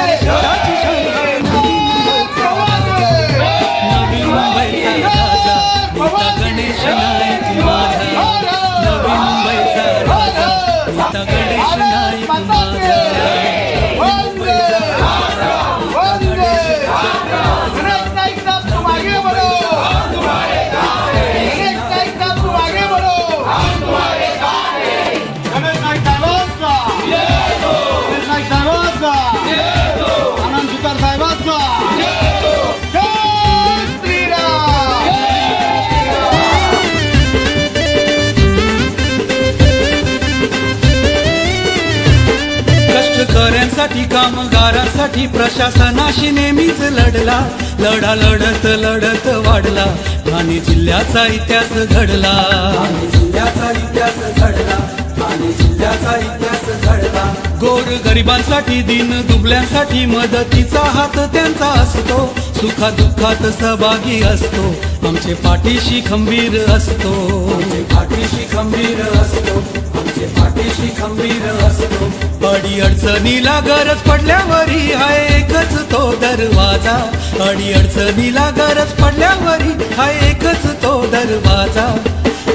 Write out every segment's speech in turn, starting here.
माणसाने शहराची शान आहे नवी मुंबईचा राजा नवी मुंबईचा राजा नीता गणेश नाईक माझा नवी मुंबईचा राजा नीता गणेश नाईक माझा कष्टकऱ्यांसाठी कामगारांसाठी प्रशासनाशी नेहमीच लढला लढा लढत लढत वाढला ठाणे जिल्ह्याचा इतिहास घडला ठाणे जिल्ह्याचा इतिहास घडला ठाणे जिल्ह्याचा इतिहास घडला गोर गरिबांसाठी दीन दुबळ्यांसाठी मदतीचा हात त्यांचा असतो सुखा दुःखात सहभागी असतो आमचे पाठीशी खंबीर असतो आमचे पाठीशी खंबीर असतो आमचे पाठीशी खंबीर असतो अडी अडचणीला गरज पडल्यावरी हाय एकच तो दरवाजा अडी अडचणीला गरज पडल्यावरी हाय एकच तो दरवाजा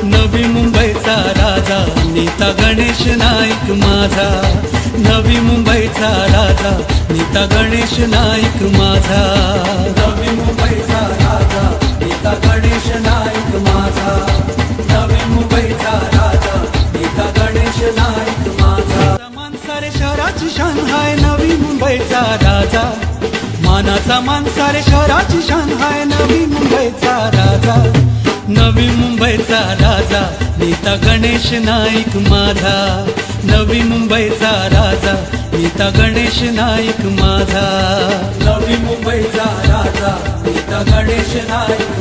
नवी मुंबईचा राजा नीता गणेश नाईक माझा नवी मुंबईचा राजा नीता गणेश नाईक माझा नवी मुंबईचा राजा नीता गणेश नाईक माझा नवी मुंबईचा राजा नीता गणेश नाईक माझा मानसारे शहराची शान हाय नवी मुंबईचा राजा मानाचा मानसारे शहराची शान हाय नवी मुंबईचा राजा नवी मुंबईचा राजा नीता गणेश नाईक माझा नवी मुंबईचा राजा नीता गणेश नाईक माझा नवी मुंबईचा राजा नीता गणेश नाईक